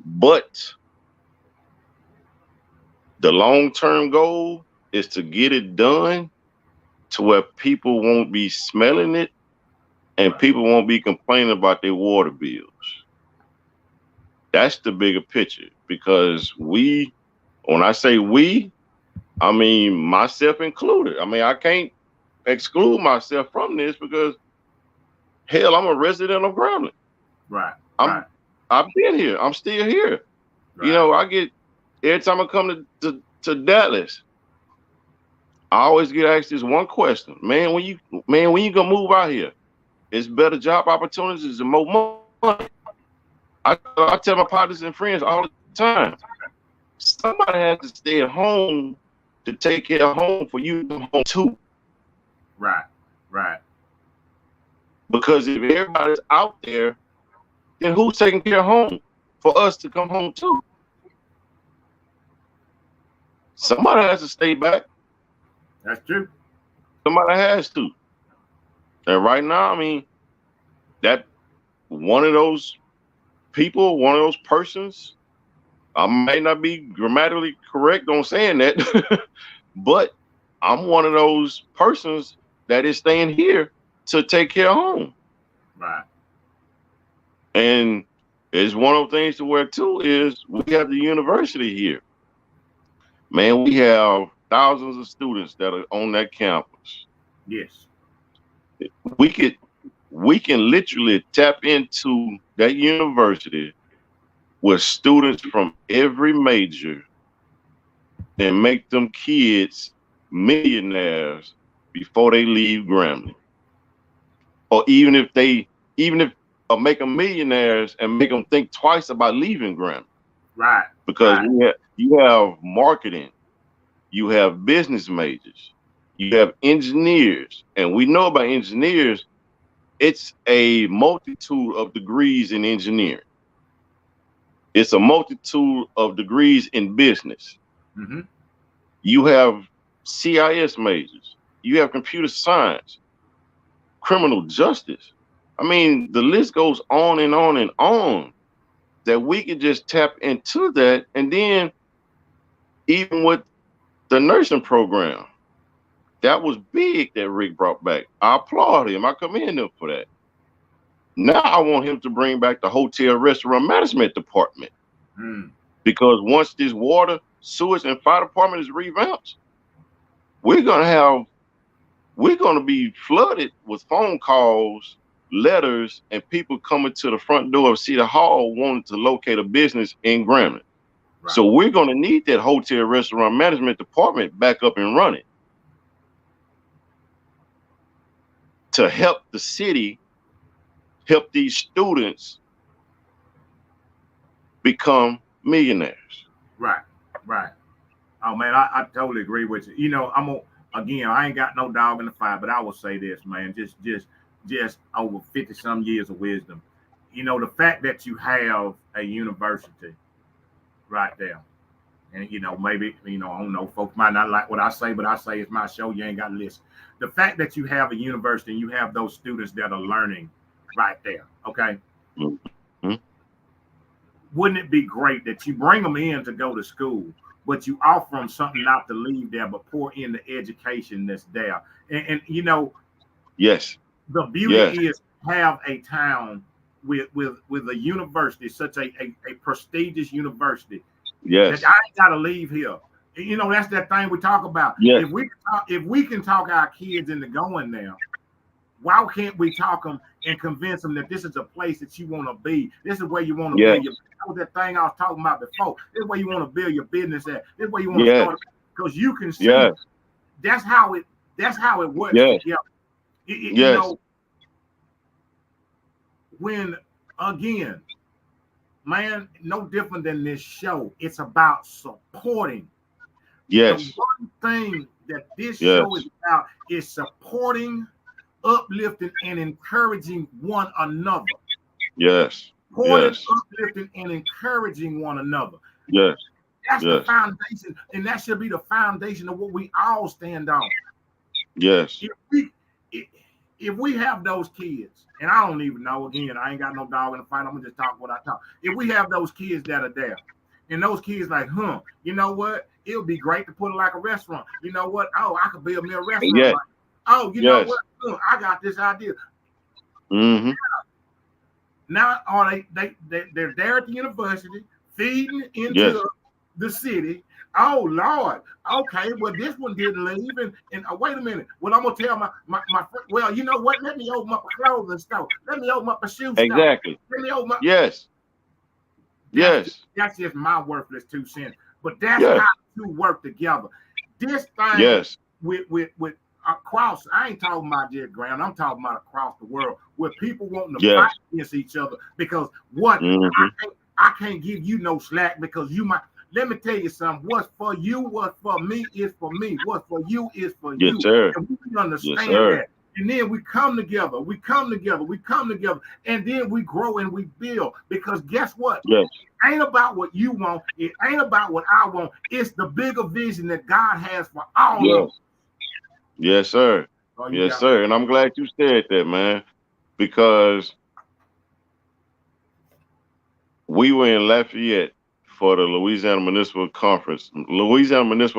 [SPEAKER 2] But the long-term goal is to get it done to where people won't be smelling it and people won't be complaining about their water bills. That's the bigger picture, because when I say we, I mean myself included. I mean, I can't exclude myself from this because hell, I'm a resident of Grambling.
[SPEAKER 1] Right.
[SPEAKER 2] I've been here. I'm still here.
[SPEAKER 1] Right.
[SPEAKER 2] You know, I get every time I come to Dallas, I always get asked this one question. Man, when you gonna move out here? It's better job opportunities and more money. I tell my partners and friends all the time, somebody has to stay at home to take care of home for you to come home too.
[SPEAKER 1] Right.
[SPEAKER 2] Because if everybody's out there, then who's taking care of home for us to come home too? Somebody has to stay back.
[SPEAKER 1] That's true.
[SPEAKER 2] Somebody has to. And right now, I mean, that one of those people, one of those persons, I may not be grammatically correct on saying that, but I'm one of those persons that is staying here to take care of home.
[SPEAKER 1] Right.
[SPEAKER 2] And it's one of the things to where too is we have the university here. Man, we have thousands of students that are on that campus.
[SPEAKER 1] Yes.
[SPEAKER 2] We can literally tap into that university with students from every major and make them kids millionaires before they leave Grambling. Or even if make them millionaires and make them think twice about leaving Grambling.
[SPEAKER 1] Right.
[SPEAKER 2] Because you have marketing, you have business majors, you have engineers, and we know about engineers, it's a multitude of degrees in engineering. It's a multitude of degrees in business.
[SPEAKER 1] Mm-hmm.
[SPEAKER 2] You have CIS majors, you have computer science, criminal justice. I mean, the list goes on and on and on, that we could just tap into that. And then even with the nursing program, that was big that Rick brought back. I applaud him. I commend him for that. Now I want him to bring back the hotel restaurant management department. Because once this water, sewage, and fire department is revamped, we're gonna be flooded with phone calls, letters, and people coming to the front door of City Hall wanting to locate a business in Grambling. Right. So we're gonna need that hotel restaurant management department back up and running to help the city, help these students become millionaires.
[SPEAKER 1] Right. Oh man, I totally agree with you. You know, I ain't got no dog in the fight, but I will say this, man, just over 50 some years of wisdom. You know, the fact that you have a university right there, and you know, maybe, you know, I don't know, folks might not like what I say, but I say it's my show, you ain't got to listen. The fact that you have a university and you have those students that are learning right there, okay? Mm-hmm. Wouldn't it be great that you bring them in to go to school, but you offer them something not to leave there, but pour in the education that's there? And you know,
[SPEAKER 2] yes,
[SPEAKER 1] the beauty is have a town with a university, such a prestigious university.
[SPEAKER 2] Yes,
[SPEAKER 1] that I ain't got to leave here. You know, that's that thing we talk about.
[SPEAKER 2] Yes.
[SPEAKER 1] If we can talk our kids into going there, why can't we talk them and convince them that this is a place that you want to be? This is where you want to be. That was that thing I was talking about before. This is where you want to build your business at. This is where you want to start, because you can see that's how it works together. You know, when again, man, no different than this show. It's about supporting.
[SPEAKER 2] Yes.
[SPEAKER 1] The one thing that this show is about is supporting, uplifting, and encouraging one another.
[SPEAKER 2] Yes.
[SPEAKER 1] Supporting, uplifting, and encouraging one another.
[SPEAKER 2] Yes.
[SPEAKER 1] That's the
[SPEAKER 2] Yes.
[SPEAKER 1] foundation, and that should be the foundation of what we all stand on.
[SPEAKER 2] Yes.
[SPEAKER 1] If we have those kids, and I don't even know, again, I ain't got no dog in the fight. I'm gonna just talk what I talk. If we have those kids that are there, and those kids like, you know what? It would be great to put it like a restaurant. You know what? Oh, I could build me a restaurant.
[SPEAKER 2] Yes.
[SPEAKER 1] Like, oh, you know
[SPEAKER 2] Yes.
[SPEAKER 1] what? I got this idea.
[SPEAKER 2] Mm-hmm.
[SPEAKER 1] Now, are they're there at the university, feeding
[SPEAKER 2] Yes.
[SPEAKER 1] into the city. Oh Lord, okay, well this one didn't leave, and wait a minute. Well, I'm gonna tell my friend. Well, you know what? Let me open up a clothing store. Let me open up a shoe store.
[SPEAKER 2] Exactly.
[SPEAKER 1] Let me open up.
[SPEAKER 2] Yes.
[SPEAKER 1] That's just my worthless 2 cents. But that's
[SPEAKER 2] Yes.
[SPEAKER 1] how two work together. This thing
[SPEAKER 2] Yes.
[SPEAKER 1] with across, I ain't talking about just ground, I'm talking about across the world, where people wanting to fight against each other because what I can't give you no slack because you might. Let me tell you something. What's for you, what's for me is for me. What's for you is for
[SPEAKER 2] Yes,
[SPEAKER 1] you.
[SPEAKER 2] sir.
[SPEAKER 1] And we can understand
[SPEAKER 2] Yes, sir.
[SPEAKER 1] that. And then we come together, and then we grow and we build. Because guess what?
[SPEAKER 2] Yes.
[SPEAKER 1] It ain't about what you want. It ain't about what I want. It's the bigger vision that God has for all of us.
[SPEAKER 2] Yes, sir. Yes, sir. And I'm glad you said that, man, because we were in Lafayette for the Louisiana Municipal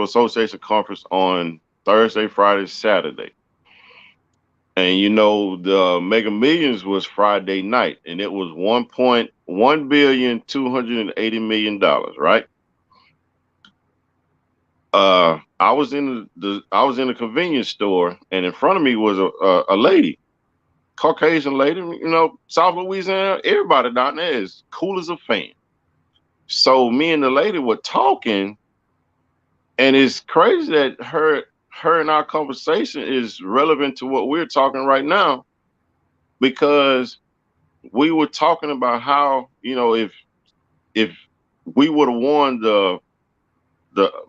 [SPEAKER 2] Association Conference on Thursday, Friday, Saturday. And you know, the Mega Millions was Friday night, and it was $1,280,000,000, right? I was in the convenience store, and in front of me was a lady, Caucasian lady. You know, South Louisiana, everybody down there is cool as a fan. So me and the lady were talking, and it's crazy that her and our conversation is relevant to what we're talking right now, because we were talking about how, you know, if we would have won the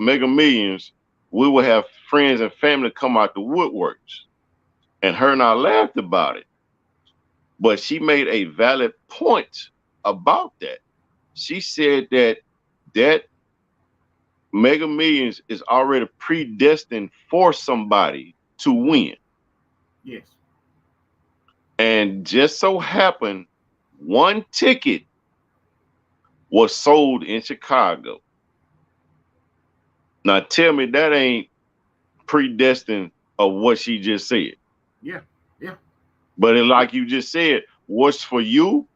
[SPEAKER 2] Mega Millions, we would have friends and family come out the woodworks. And her and I laughed about it. But she made a valid point about that. She said that Mega Millions is already predestined for somebody to win.
[SPEAKER 1] Yes.
[SPEAKER 2] And just so happened, one ticket was sold in Chicago. Now tell me that ain't predestined of what she just said.
[SPEAKER 1] Yeah. Yeah.
[SPEAKER 2] But like you just said, what's for you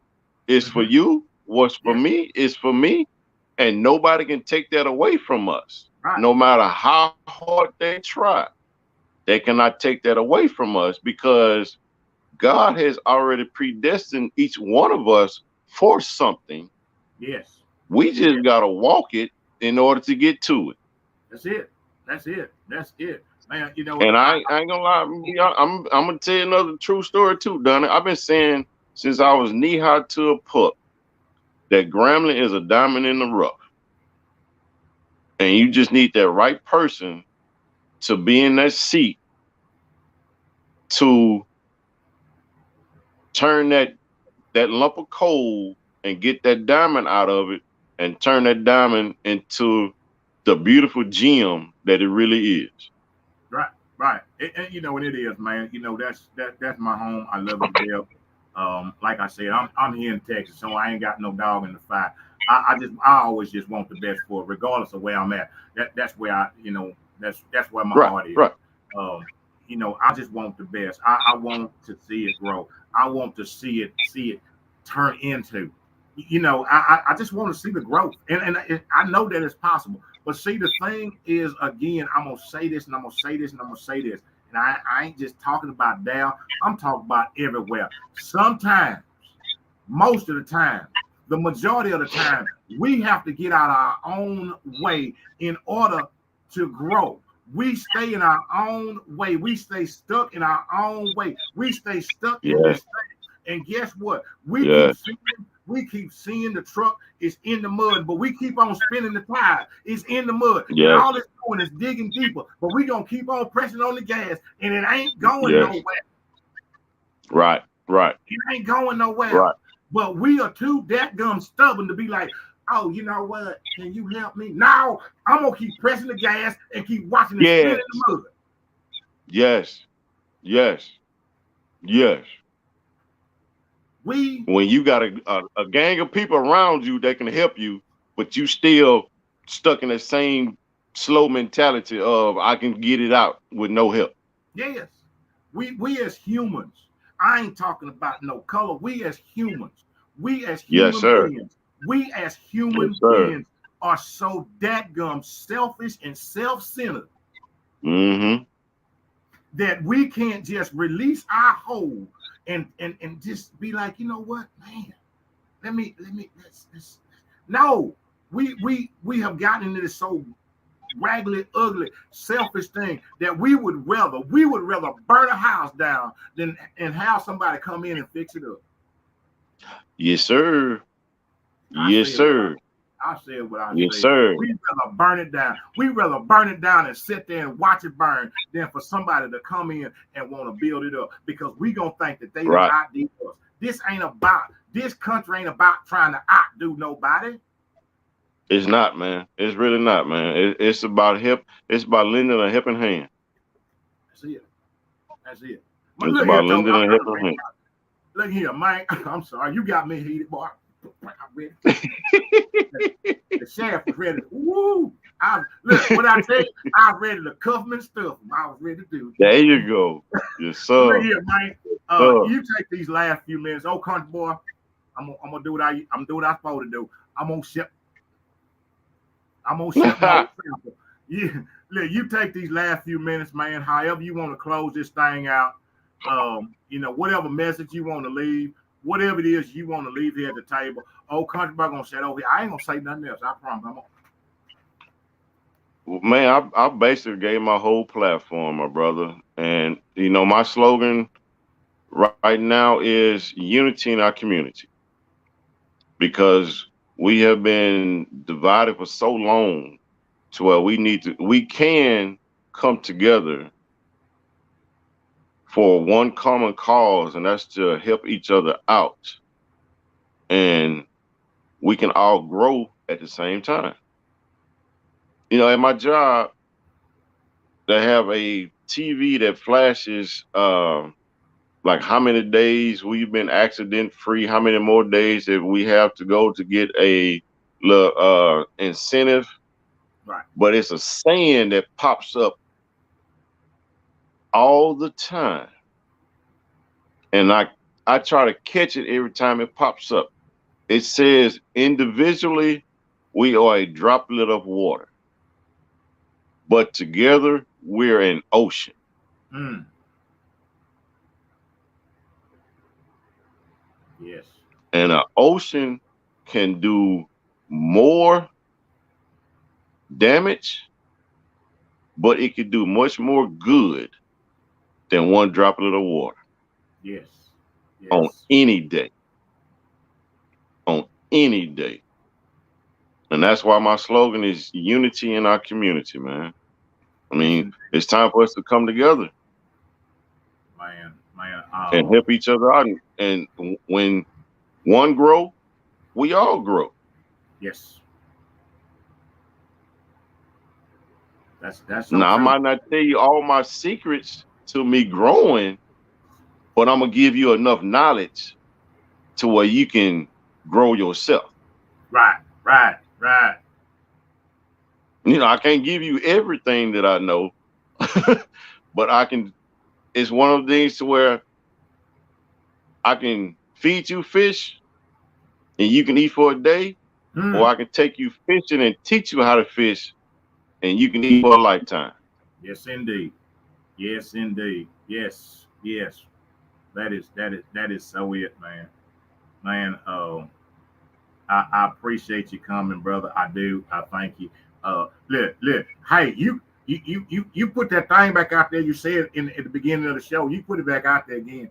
[SPEAKER 2] is for you. What's for me is for me. And nobody can take that away from us.
[SPEAKER 1] Right.
[SPEAKER 2] No matter how hard they try, they cannot take that away from us, because God has already predestined each one of us for something.
[SPEAKER 1] Yes.
[SPEAKER 2] We just got to walk it in order to get to it.
[SPEAKER 1] That's it. That's it. That's it. Man, you know,
[SPEAKER 2] and I ain't gonna lie, I'm gonna tell you another true story too, Donnie. I've been saying since I was knee high to a pup that Grambling is a diamond in the rough. And you just need that right person to be in that seat to turn that lump of coal and get that diamond out of it and turn that diamond into the beautiful gem that it really is.
[SPEAKER 1] Right, right. And you know what it is, man. You know, that's my home. I love it to death. Like I said, I'm here in Texas, so I ain't got no dog in the fight. I always just want the best for it, regardless of where I'm at. That's where that's where my heart is.
[SPEAKER 2] Right.
[SPEAKER 1] You know, I just want the best. I want to see it grow. I want to see it turn into. You know, I just want to see the growth, and I know that it's possible. But see, the thing is, again, I'm gonna say this, and I'm gonna say this, and I'm gonna say this, and I ain't just talking about Dow. I'm talking about everywhere. Sometimes, most of the time, the majority of the time, we have to get out our own way in order to grow. We stay in our own way. We stay stuck in our own way. We stay stuck in this thing. And guess what? We keep seeing the truck is in the mud, but we keep on spinning the tire. It's in the mud. And all it's doing is digging deeper. But we gonna keep on pressing on the gas, and it ain't going nowhere.
[SPEAKER 2] Right.
[SPEAKER 1] It ain't going nowhere.
[SPEAKER 2] Right.
[SPEAKER 1] But we are too that gum stubborn to be like, oh, you know what? Can you help me? No, I'm gonna keep pressing the gas and keep watching it spit in the mud.
[SPEAKER 2] Yes. Yes. Yes. When you got a gang of people around you that can help you, but you still stuck in the same slow mentality of I can get it out with no help.
[SPEAKER 1] Yes. We as humans, I ain't talking about no color. We as humans, we as
[SPEAKER 2] Yes,
[SPEAKER 1] human
[SPEAKER 2] sir.
[SPEAKER 1] beings, we as human
[SPEAKER 2] Yes, sir.
[SPEAKER 1] beings are so dadgum selfish and self-centered
[SPEAKER 2] Mm-hmm.
[SPEAKER 1] that we can't just release our hold and just be like, you know what, man, let's no, we have gotten into this so raggedy, ugly, selfish thing that we would rather burn a house down than and have somebody come in and fix it up.
[SPEAKER 2] Yes, sir. Yes, sir.
[SPEAKER 1] I said what I
[SPEAKER 2] Yes,
[SPEAKER 1] said.
[SPEAKER 2] sir.
[SPEAKER 1] We'd rather burn it down. We'd rather burn it down and sit there and watch it burn than for somebody to come in and want to build it up because we gonna think that they
[SPEAKER 2] Right.
[SPEAKER 1] outdo us. This country ain't about trying to outdo nobody.
[SPEAKER 2] It's not, man. It's really not, man. It's about help. It's about lending a helping hand.
[SPEAKER 1] That's it. That's it. But
[SPEAKER 2] It's
[SPEAKER 1] look here,
[SPEAKER 2] about
[SPEAKER 1] Toby.
[SPEAKER 2] lending a helping hand.
[SPEAKER 1] Look here, man. I'm sorry. You got me heated, boy. The sheriff was ready. Woo! Look, what I tell you, I was ready to cuff him and stuff him. I was ready to do.
[SPEAKER 2] There you go. Yes, sir.
[SPEAKER 1] Look here, man. You take these last few minutes. Oh, country boy, I'm gonna do what I'm supposed to do. I'm gonna ship my sample. Look, you take these last few minutes, man. However you want to close this thing out. Whatever message you want to leave, whatever it is you want to leave here at the table. Oh, country boy gonna shut over here. I ain't gonna say nothing else. I promise.
[SPEAKER 2] Man, I basically gave my whole platform, my brother. And, my slogan right now is unity in our community. Because we have been divided for so long to where we can come together for one common cause, and that's to help each other out. And we can all grow at the same time. At my job, they have a TV that flashes like how many days we've been accident free, how many more days that we have to go to get a little incentive.
[SPEAKER 1] Right.
[SPEAKER 2] But it's a saying that pops up all the time. And I try to catch it every time it pops up. It says individually we are a droplet of water, but together we're an ocean.
[SPEAKER 1] Mm. Yes.
[SPEAKER 2] And an ocean can do more damage, but it can do much more good than one droplet of water.
[SPEAKER 1] Yes.
[SPEAKER 2] On any day. On any day. And that's why my slogan is unity in our community, man. I mean, it's time for us to come together.
[SPEAKER 1] Man.
[SPEAKER 2] And help each other out. And when one grow, we all grow.
[SPEAKER 1] Yes. That's
[SPEAKER 2] now, true. I might not tell you all my secrets to me growing, but I'm gonna give you enough knowledge to where you can grow yourself.
[SPEAKER 1] Right.
[SPEAKER 2] I can't give you everything that I know, but I can. It's one of the things to where I can feed you fish and you can eat for a day, or I can take you fishing and teach you how to fish and you can eat for a lifetime.
[SPEAKER 1] Yes, indeed. Yes, indeed. Yes. That is so it, man. Man, I appreciate you coming, brother. I do. I thank you. Look. Hey, you put that thing back out there. You said at the beginning of the show. You put it back out there again.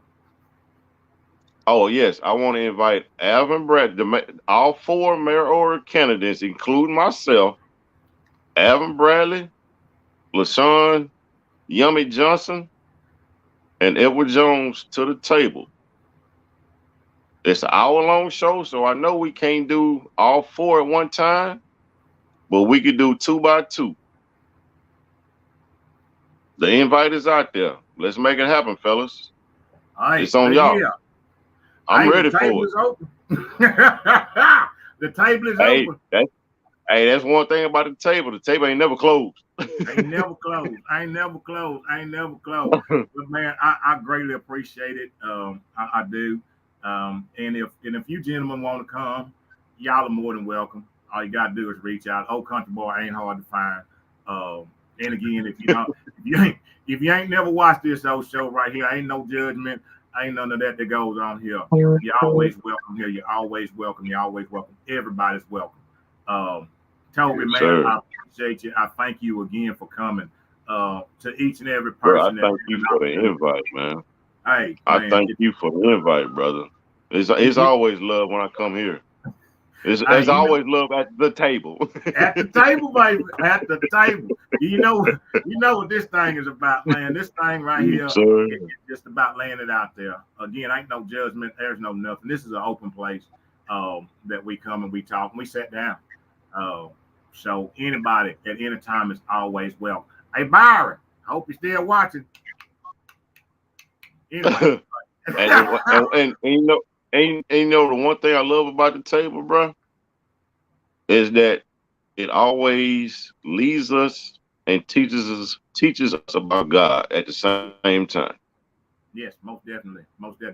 [SPEAKER 2] Oh yes, I want to invite Alvin Brad, all four mayoral candidates, including myself, Alvin Bradley, LaShawn Yummy Johnson, and Edward Jones to the table It's an hour-long show, so I know we can't do all 4 at one time, but we could do 2 by 2. The invite is out there. Let's make it happen, fellas. It's on y'all.
[SPEAKER 1] Yeah.
[SPEAKER 2] I'm ready for it.
[SPEAKER 1] The table is open. The table is open.
[SPEAKER 2] That's one thing about the table. The table ain't never closed.
[SPEAKER 1] Ain't never closed. But man, I greatly appreciate it. I do. And if you gentlemen want to come, y'all are more than welcome. All you gotta do is reach out. Old Country Boy ain't hard to find. And again, if you ain't never watched this old show right here, ain't no judgment, ain't none of that goes on here. You're always welcome here. You're always welcome. Everybody's welcome. Toby, man, sir. I appreciate you. I thank you again for coming. To each and every person.
[SPEAKER 2] Bro, I thank you for the invite, man.
[SPEAKER 1] Hey,
[SPEAKER 2] I thank you for the invite, brother. It's always love when I come here. There's always love at the table.
[SPEAKER 1] At the table, baby. At the table. You know what this thing is about, man. This thing right here is just about laying it out there. Again, ain't no judgment. There's no nothing. This is an open place that we come and we talk and we sit down. So anybody at any time is always welcome. Hey, Byron, I hope you're still watching. Anyway.
[SPEAKER 2] and you know the one thing I love about the table, bro, is that it always leads us and teaches us about God at the same time.
[SPEAKER 1] Yes, most definitely.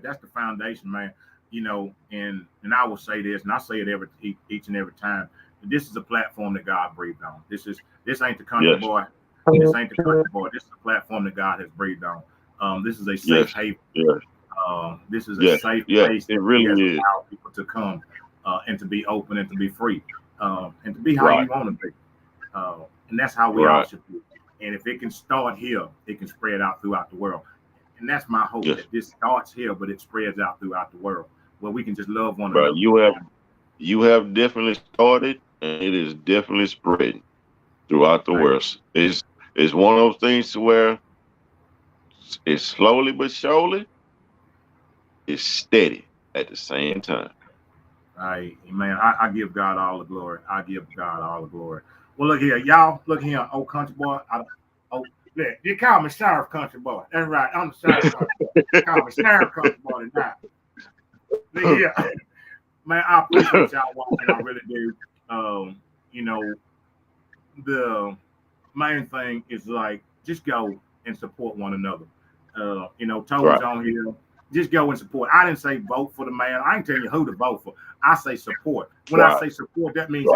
[SPEAKER 1] That's the foundation, man. You know, and I will say this, and I say it each and every time. This is a platform that God breathed on. This ain't the country boy. This ain't the country boy. This is a platform that God has breathed on. This is a safe haven.
[SPEAKER 2] Yes.
[SPEAKER 1] This is a safe place.
[SPEAKER 2] It really is.
[SPEAKER 1] Allow people to come and to be open and to be free and to be how you want to be. And that's how we all should be. And if it can start here, it can spread out throughout the world. And that's my hope, that this starts here, but it spreads out throughout the world, where we can just love one another.
[SPEAKER 2] You have definitely started, and it is definitely spreading throughout the world. It's one of those things to where it's slowly but surely, it's steady at the same time.
[SPEAKER 1] Man, I give God all the glory. Well, look here, y'all. Look here, Old Country Boy. You call me Sheriff Country Boy. That's right. I'm the Sheriff Country Boy. You call me Sheriff Country Boy tonight. Look here. Man, I appreciate y'all watching. I really do. You know, the main thing is like, just go and support one another. You know, Toby's on here. Just go and support. I didn't say vote for the man. I ain't telling you who to vote for. I say support. When I say support, that means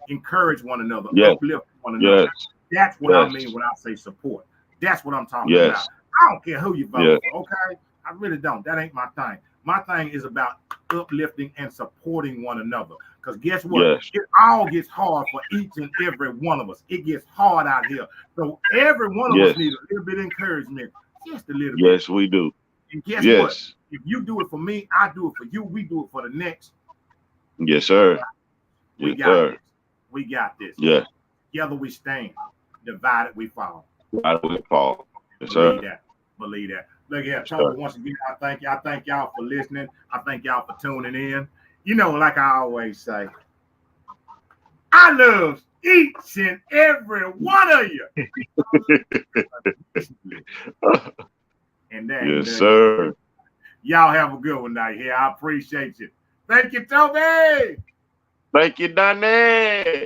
[SPEAKER 1] encourage one another, uplift one another. That's what I mean when I say support. That's what I'm talking about. I don't care who you vote for, okay? I really don't. That ain't my thing. My thing is about uplifting and supporting one another. Because guess what? It all gets hard for each and every one of us. It gets hard out here. So every one of us needs a little bit of encouragement. Just a little bit.
[SPEAKER 2] Yes, we do.
[SPEAKER 1] And guess what? If you do it for me, I do it for you. We do it for the next.
[SPEAKER 2] Yes, sir.
[SPEAKER 1] We got this.
[SPEAKER 2] Yes.
[SPEAKER 1] Together we stand. Divided we fall.
[SPEAKER 2] Yes, sir.
[SPEAKER 1] Believe that. Look here, Toby, once again, I thank you. I thank y'all for listening. I thank y'all for tuning in. You know, like I always say, I love each and every one of you. And that,
[SPEAKER 2] yes, sir.
[SPEAKER 1] Y'all have a good one night here. I appreciate you. Thank you, Toby.
[SPEAKER 2] Thank you, Donnie.